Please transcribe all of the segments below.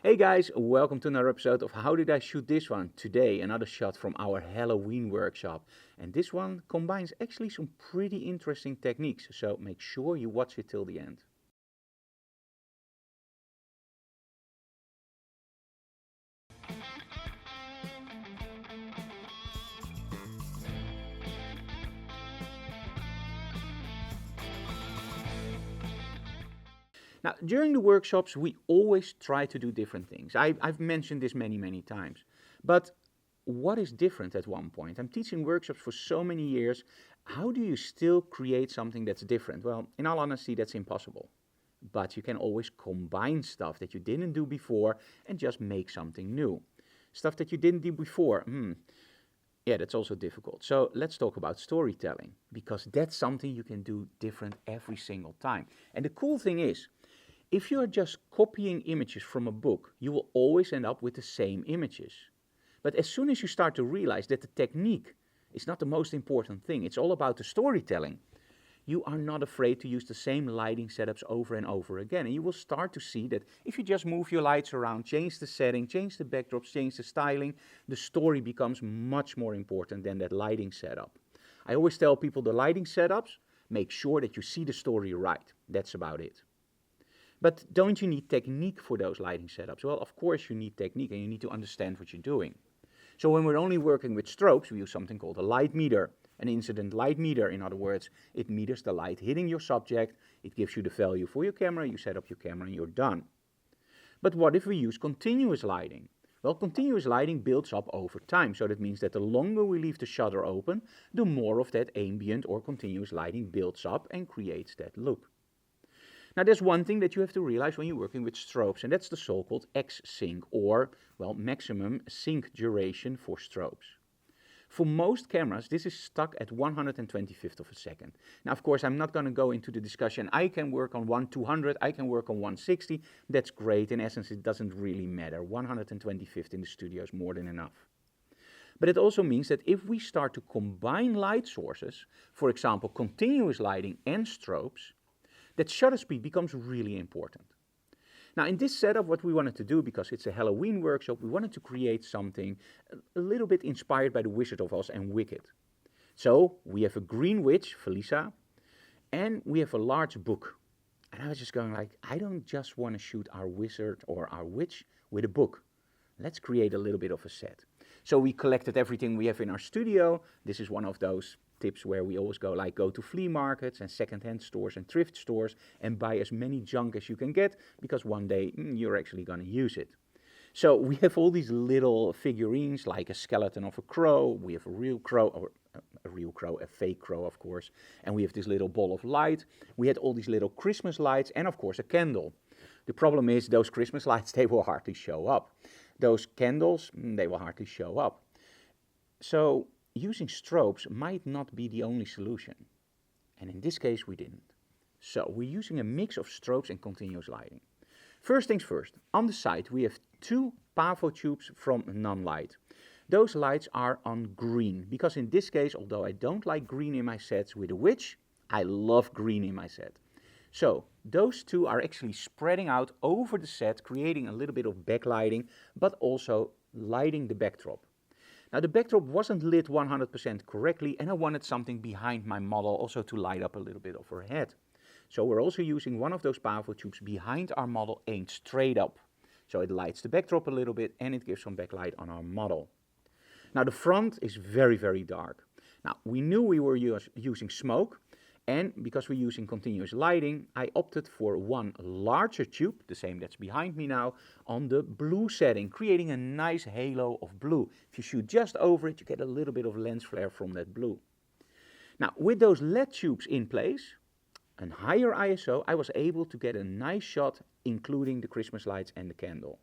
Hey guys, welcome to another episode of How Did I Shoot This One? Today, another shot from our Halloween workshop. And this one combines actually some pretty interesting techniques, so make sure you watch it till the end. Now, during the workshops, we always try to do different things. I've mentioned this many times. But what is different at one point? I'm teaching workshops for so many years. How do you still create something that's different? Well, in all honesty, that's impossible. But you can always combine stuff that you didn't do before and just make something new. Stuff that you didn't do before, yeah, that's also difficult. So let's talk about storytelling, because that's something you can do different every single time. And the cool thing is, if you are just copying images from a book, you will always end up with the same images. But as soon as you start to realize that the technique is not the most important thing, it's all about the storytelling, you are not afraid to use the same lighting setups over and over again. And you will start to see that if you just move your lights around, change the setting, change the backdrops, change the styling, the story becomes much more important than that lighting setup. I always tell people the lighting setups, make sure that you see the story right. That's about it. But don't you need technique for those lighting setups? Well, of course you need technique, and you need to understand what you're doing. So when we're only working with strobes, we use something called a light meter. An incident light meter, in other words, it meters the light hitting your subject, it gives you the value for your camera, you set up your camera and you're done. But what if we use continuous lighting? Well, continuous lighting builds up over time, so that means that the longer we leave the shutter open, the more of that ambient or continuous lighting builds up and creates that look. Now, there's one thing that you have to realize when you're working with strobes, and that's the so-called X-sync, or, well, maximum sync duration for strobes. For most cameras, this is stuck at 1/125th of a second. Now, of course, I'm not going to go into the discussion. I can work on 1/200, I can work on 160. That's great. In essence, it doesn't really matter. 1/125th in the studio is more than enough. But it also means that if we start to combine light sources, for example, continuous lighting and strobes, that shutter speed becomes really important. Now, in this setup, what we wanted to do, because it's a Halloween workshop, we wanted to create something a little bit inspired by The Wizard of Oz and Wicked. So we have a green witch, Felisa, and we have a large book. And I was just going like, I don't just want to shoot our wizard or our witch with a book. Let's create a little bit of a set. So we collected everything we have in our studio. This is one of those tips where we always go to flea markets and second-hand stores and thrift stores and buy as many junk as you can get, because one day you're actually going to use it. So we have all these little figurines, like a skeleton of a crow, we have a real crow, or a fake crow, of course, and we have this little ball of light. We had all these little Christmas lights and, of course, a candle. The problem is those Christmas lights, they will hardly show up. Those candles, they will hardly show up. So using strobes might not be the only solution. And in this case, we didn't. So we're using a mix of strobes and continuous lighting. First things first, on the side we have two pavo tubes from Nonlight. Those lights are on green, because in this case, although I don't like green in my sets with a witch, I love green in my set. So those two are actually spreading out over the set, creating a little bit of backlighting, but also lighting the backdrop. Now, the backdrop wasn't lit 100% correctly, and I wanted something behind my model also to light up a little bit of her head. So we're also using one of those pavo tubes behind our model aimed straight up. So it lights the backdrop a little bit and it gives some backlight on our model. Now, the front is very dark. Now, we knew we were using smoke, and because we're using continuous lighting, I opted for one larger tube, the same that's behind me now, on the blue setting, creating a nice halo of blue. If you shoot just over it, you get a little bit of lens flare from that blue. Now, with those LED tubes in place, and higher ISO, I was able to get a nice shot, including the Christmas lights and the candle.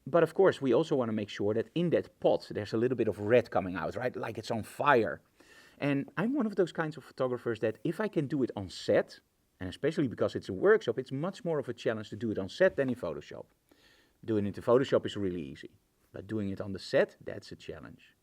But of course, we also want to make sure that in that pot, there's a little bit of red coming out, right? Like it's on fire. And I'm one of those kinds of photographers that if I can do it on set, and especially because it's a workshop, it's much more of a challenge to do it on set than in Photoshop. Doing it in Photoshop is really easy, but doing it on the set, that's a challenge.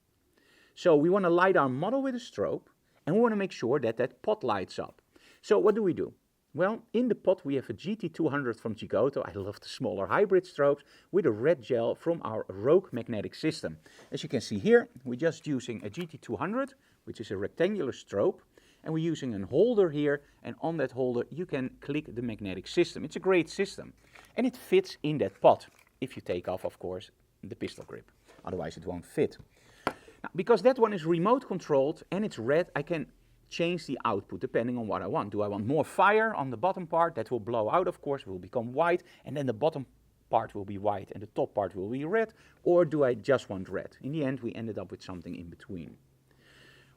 So we want to light our model with a strobe, and we want to make sure that that pot lights up. So what do? Well, in the pot we have a GT200 from Geekoto. I love the smaller hybrid strobes with a red gel from our Rogue magnetic system. As you can see here, we're just using a GT200, which is a rectangular strobe, and we're using a holder here, and on that holder you can click the magnetic system. It's a great system, and it fits in that pot, if you take off, of course, the pistol grip. Otherwise it won't fit. Now, because that one is remote controlled and it's red, I can change the output depending on what I want. Do I want more fire on the bottom part? That will blow out, of course, will become white, and then the bottom part will be white and the top part will be red, or do I just want red? In the end, we ended up with something in between.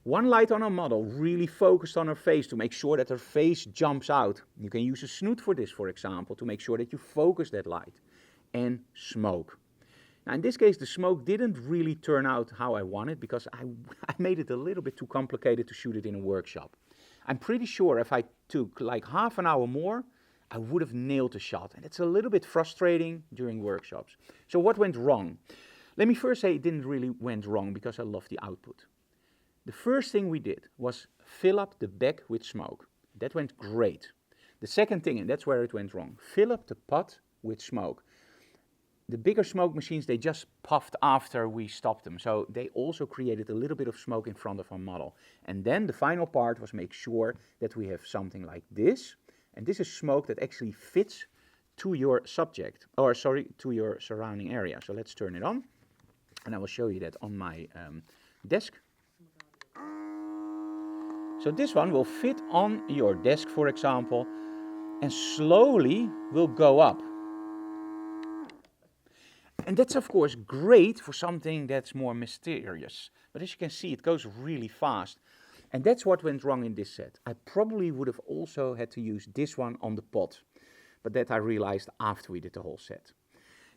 One light on our model really focused on her face to make sure that her face jumps out. You can use a snoot for this, for example, to make sure that you focus that light. And smoke. Now in this case, the smoke didn't really turn out how I wanted because I made it a little bit too complicated to shoot it in a workshop. I'm pretty sure if I took like half an hour more, I would have nailed the shot. And it's a little bit frustrating during workshops. So what went wrong? Let me first say it didn't really went wrong because I love the output. The first thing we did was fill up the bag with smoke. That went great. The second thing, and that's where it went wrong, fill up the pot with smoke. The bigger smoke machines, they just puffed after we stopped them. So they also created a little bit of smoke in front of our model. And then the final part was make sure that we have something like this. And this is smoke that actually fits to your subject, or sorry, to your surrounding area. So let's turn it on. And I will show you that on my desk. So this one will fit on your desk, for example, and slowly will go up. And that's of course great for something that's more mysterious. But as you can see, it goes really fast. And that's what went wrong in this set. I probably would have also had to use this one on the pot. But that I realized after we did the whole set.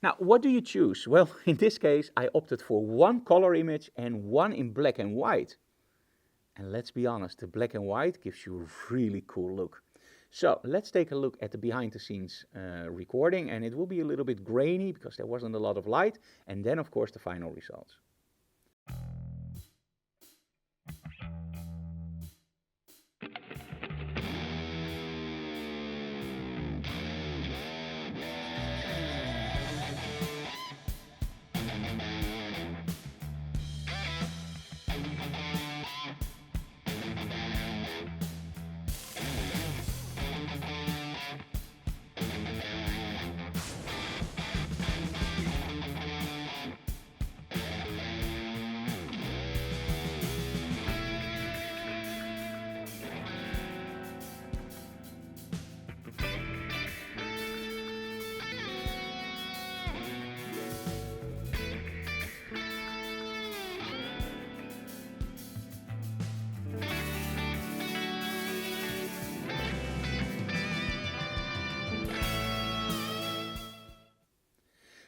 Now, what do you choose? Well, in this case, I opted for one color image and one in black and white. And let's be honest, the black and white gives you a really cool look. So let's take a look at the behind the scenes recording, and it will be a little bit grainy because there wasn't a lot of light, and then of course the final results.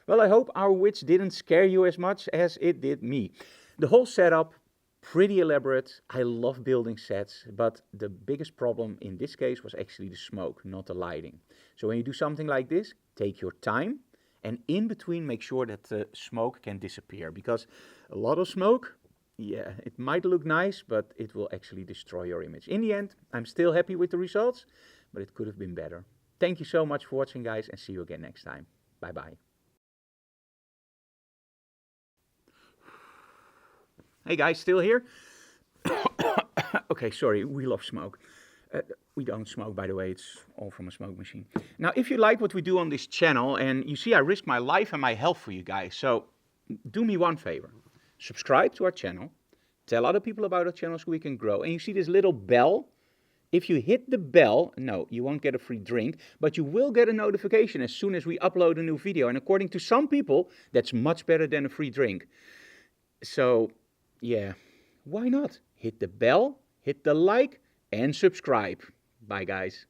Well, I hope our witch didn't scare you as much as it did me. The whole setup, pretty elaborate. I love building sets, but the biggest problem in this case was actually the smoke, not the lighting. So when you do something like this, take your time, and in between make sure that the smoke can disappear, because a lot of smoke, yeah, it might look nice, but it will actually destroy your image. In the end, I'm still happy with the results, but it could have been better. Thank you so much for watching, guys, and see you again next time. Bye-bye. Hey guys, still here? Okay, sorry, we love smoke. We don't smoke, by the way, it's all from a smoke machine. Now, if you like what we do on this channel, and you see I risk my life and my health for you guys, so do me one favor. Subscribe to our channel, tell other people about our channel so we can grow, and you see this little bell? If you hit the bell, no, you won't get a free drink, but you will get a notification as soon as we upload a new video, and according to some people, that's much better than a free drink. So, yeah, why not? Hit the bell, hit the like, and subscribe. Bye, guys.